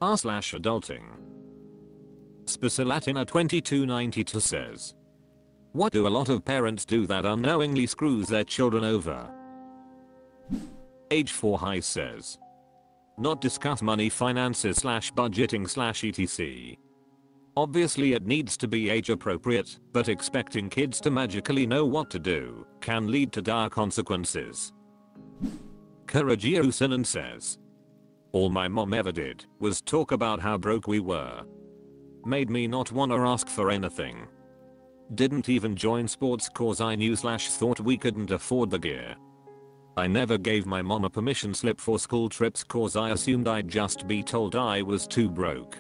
r/adulting. Specilatina 2292 says, what do a lot of parents do that unknowingly screws their children over? Age 4 High says, not discuss money, finances / budgeting / etc. Obviously it needs to be age appropriate, but expecting kids to magically know what to do can lead to dire consequences. Karajirusanan says, all my mom ever did was talk about how broke we were. Made me not wanna ask for anything. Didn't even join sports cause I knew / thought we couldn't afford the gear. I never gave my mom a permission slip for school trips cause I assumed I'd just be told I was too broke.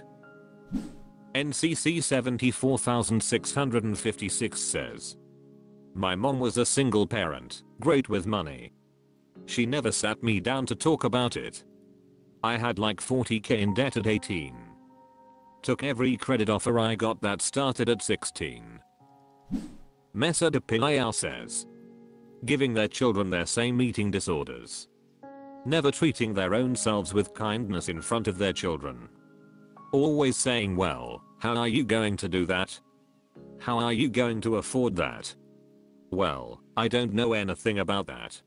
NCC 74656 says, my mom was a single parent, great with money. She never sat me down to talk about it. I had like 40k in debt at 18. Took every credit offer I got that started at 16. Mesa de Pilayao says, giving their children their same eating disorders. Never treating their own selves with kindness in front of their children. Always saying, well, how are you going to do that? How are you going to afford that? Well, I don't know anything about that.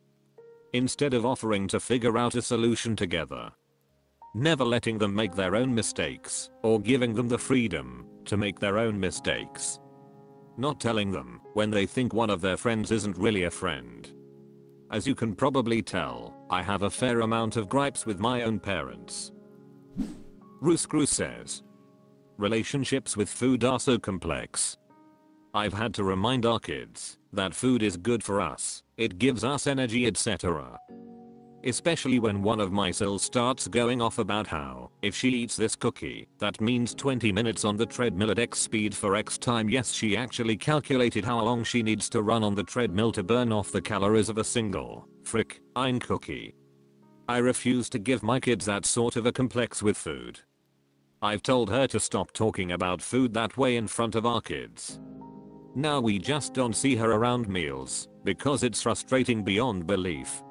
Instead of offering to figure out a solution together. Never letting them make their own mistakes or giving them the freedom to make their own mistakes. Not telling them when they think one of their friends isn't really a friend. As you can probably tell, I have a fair amount of gripes with my own parents. Rooscrew says, relationships with food are so complex. I've had to remind our kids that food is good for us, it gives us energy, etc. Especially when one of my cells starts going off about how, if she eats this cookie, that means 20 minutes on the treadmill at X speed for X time. Yes, she actually calculated how long she needs to run on the treadmill to burn off the calories of a single, ein cookie. I refuse to give my kids that sort of a complex with food. I've told her to stop talking about food that way in front of our kids. Now we just don't see her around meals, because it's frustrating beyond belief.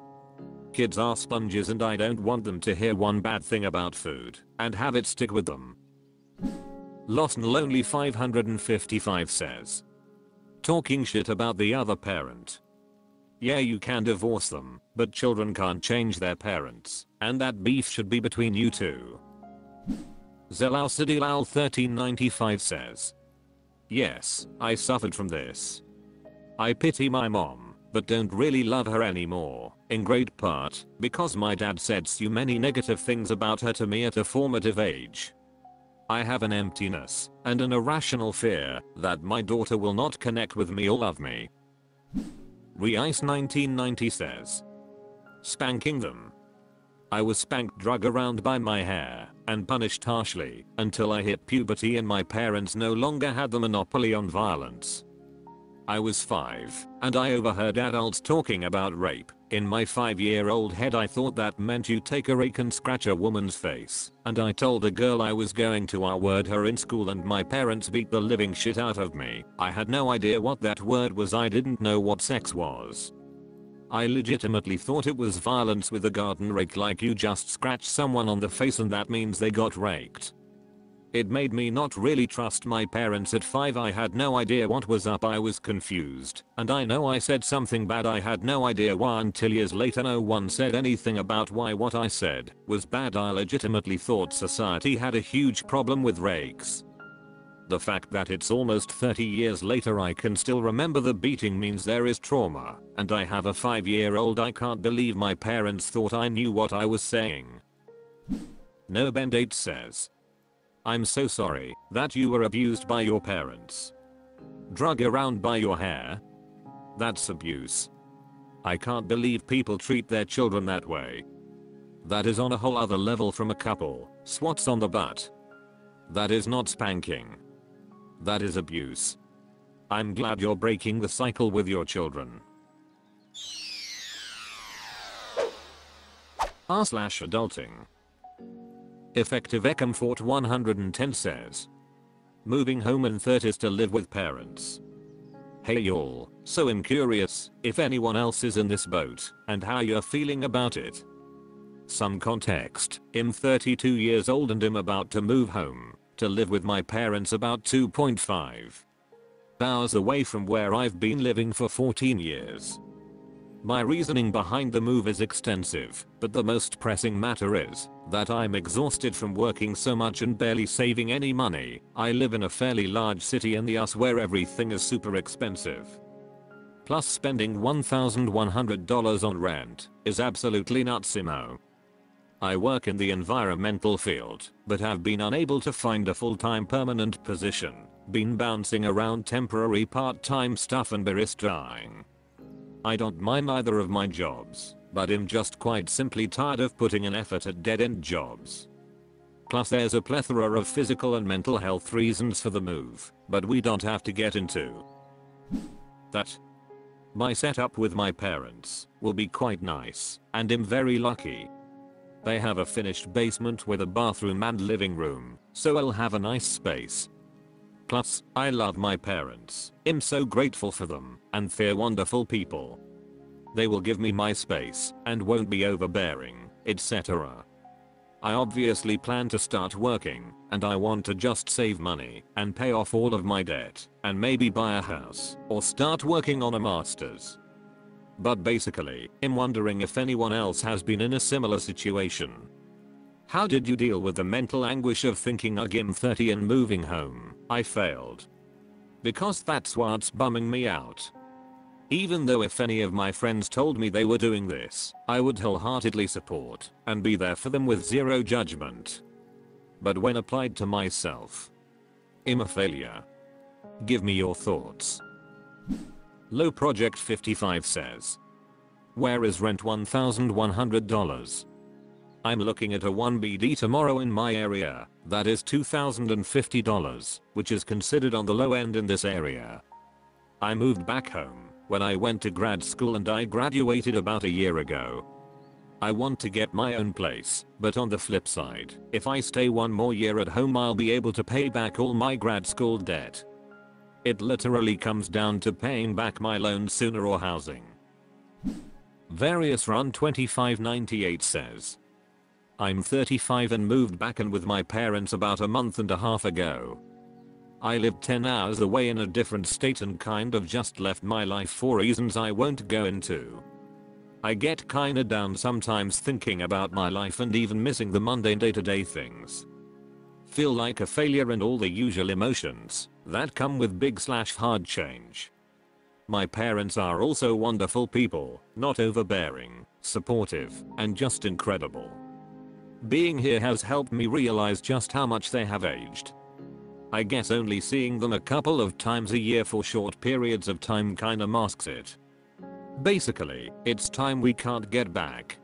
Kids are sponges and I don't want them to hear one bad thing about food and have it stick with them. Lost and Lonely 555 says, talking shit about the other parent. Yeah, you can divorce them, but children can't change their parents, and that beef should be between you two. Zelausidilal 1395 says, yes, I suffered from this. I pity my mom, but don't really love her anymore, in great part because my dad said so many negative things about her to me at a formative age. I have an emptiness and an irrational fear that my daughter will not connect with me or love me. Reice 1990 says, spanking them. I was spanked, drug around by my hair, and punished harshly until I hit puberty and my parents no longer had the monopoly on violence. I was 5, and I overheard adults talking about rape. In my 5-year-old head I thought that meant you take a rake and scratch a woman's face, and I told a girl I was going to R-word her in school and my parents beat the living shit out of me. I had no idea what that word was. I didn't know what sex was. I legitimately thought it was violence with a garden rake, like you just scratch someone on the face and that means they got raked. It made me not really trust my parents at 5. I had no idea what was up. I was confused, and I know I said something bad. I had no idea why until years later no one said anything about why what I said was bad. I legitimately thought society had a huge problem with rakes. The fact that it's almost 30 years later I can still remember the beating means there is trauma, and I have a 5-year-old. I can't believe my parents thought I knew what I was saying. No Band-Aid says, I'm so sorry that you were abused by your parents. Drug around by your hair? That's abuse. I can't believe people treat their children that way. That is on a whole other level from a couple swats on the butt. That is not spanking. That is abuse. I'm glad you're breaking the cycle with your children. r/adulting. Effective Ecomfort 110 says, moving home in 30s to live with parents. Hey y'all, so I'm curious if anyone else is in this boat and how you're feeling about it. Some context, I'm 32 years old and I'm about to move home to live with my parents about 2.5 hours away from where I've been living for 14 years. My reasoning behind the move is extensive, but the most pressing matter is that I'm exhausted from working so much and barely saving any money. I live in a fairly large city in the US where everything is super expensive. Plus spending $1,100 on rent is absolutely nutsimo. I work in the environmental field, but have been unable to find a full-time permanent position. Been bouncing around temporary part-time stuff and baristaing. I don't mind either of my jobs, but I'm just quite simply tired of putting an effort at dead-end jobs. Plus there's a plethora of physical and mental health reasons for the move, but we don't have to get into that. My setup with my parents will be quite nice, and I'm very lucky. They have a finished basement with a bathroom and living room, so I'll have a nice space. Plus, I love my parents. I'm so grateful for them, and they're wonderful people. They will give me my space and won't be overbearing, etc. I obviously plan to start working, and I want to just save money and pay off all of my debt and maybe buy a house or start working on a master's. But basically, I'm wondering if anyone else has been in a similar situation. How did you deal with the mental anguish of thinking I'm 30 and moving home? I failed. Because that's what's bumming me out. Even though if any of my friends told me they were doing this, I would wholeheartedly support and be there for them with zero judgment. But when applied to myself, I'm a failure. Give me your thoughts. Low Project 55 says, where is rent $1,100? I'm looking at a 1BD tomorrow in my area, that is $2,050, which is considered on the low end in this area. I moved back home when I went to grad school and I graduated about a year ago. I want to get my own place, but on the flip side, if I stay one more year at home I'll be able to pay back all my grad school debt. It literally comes down to paying back my loan sooner or housing. Various Run 2598 says, I'm 35 and moved back in with my parents about a month and a half ago. I lived 10 hours away in a different state and kind of just left my life for reasons I won't go into. I get kinda down sometimes thinking about my life and even missing the mundane day-to-day things. Feel like a failure and all the usual emotions that come with big/hard change. My parents are also wonderful people, not overbearing, supportive, and just incredible. Being here has helped me realize just how much they have aged. I guess only seeing them a couple of times a year for short periods of time kinda masks it. Basically, it's time we can't get back.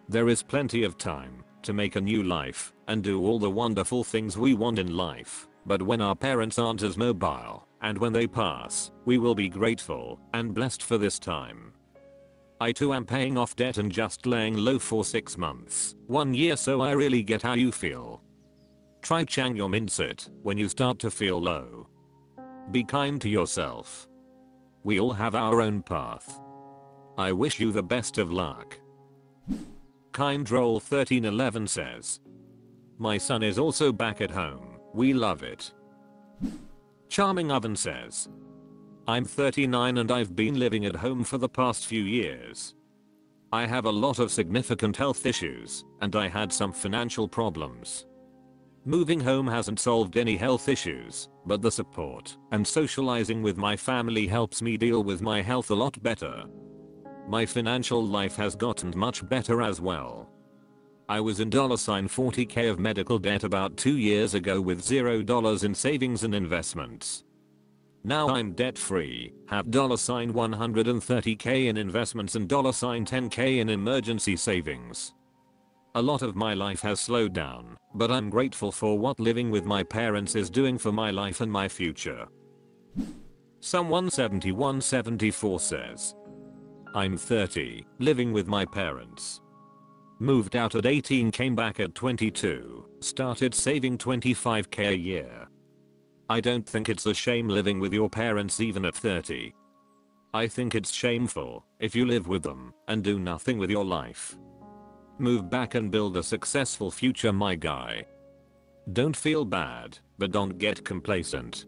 There is plenty of time to make a new life and do all the wonderful things we want in life, but when our parents aren't as mobile, and when they pass, we will be grateful and blessed for this time. I too am paying off debt and just laying low for 6 months, 1 year, so I really get how you feel. Try Chang your mindset when you start to feel low. Be kind to yourself. We all have our own path. I wish you the best of luck. Kind Roll 1311 says, my son is also back at home, we love it. Charming Oven says, I'm 39 and I've been living at home for the past few years. I have a lot of significant health issues and I had some financial problems. Moving home hasn't solved any health issues, but the support and socializing with my family helps me deal with my health a lot better. My financial life has gotten much better as well. I was in $40k of medical debt about 2 years ago with $0 in savings and investments. Now I'm debt free, have $130k in investments and $10k in emergency savings. A lot of my life has slowed down, but I'm grateful for what living with my parents is doing for my life and my future. Someone 7174 says, I'm 30, living with my parents. Moved out at 18, came back at 22, started saving 25k a year. I don't think it's a shame living with your parents even at 30. I think it's shameful if you live with them and do nothing with your life. Move back and build a successful future, my guy. Don't feel bad, but don't get complacent.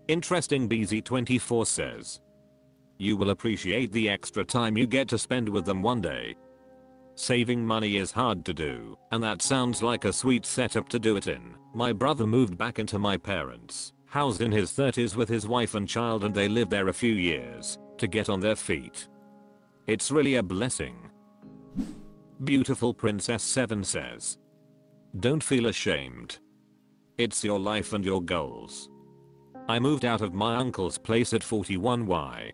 Interesting BZ24 says, you will appreciate the extra time you get to spend with them one day. Saving money is hard to do, and that sounds like a sweet setup to do it in. My brother moved back into my parents' house in his 30s with his wife and child, and they lived there a few years to get on their feet. It's really a blessing. Beautiful Princess 7 says, don't feel ashamed. It's your life and your goals. I moved out of my uncle's place at 41Y.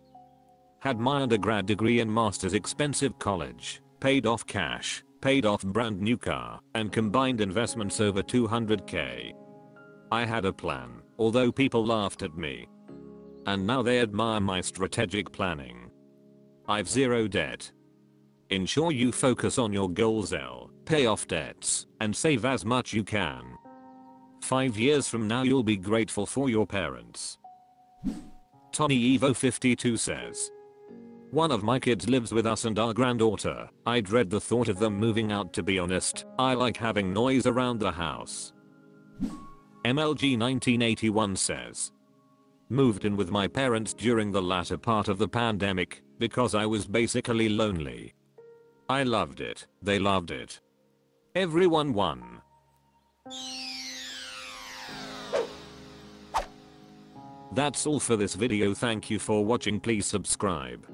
Had my undergrad degree and master's expensive college, paid off cash, paid off brand new car, and combined investments over 200k. I had a plan, although people laughed at me. And now they admire my strategic planning. I've zero debt. Ensure you focus on your goals, pay off debts, and save as much you can. 5 years from now you'll be grateful for your parents. Tony Evo 52 says, one of my kids lives with us and our granddaughter. I dread the thought of them moving out, to be honest. I like having noise around the house. MLG 1981 says, moved in with my parents during the latter part of the pandemic because I was basically lonely. I loved it, they loved it. Everyone won. That's all for this video. Thank you for watching. Please subscribe.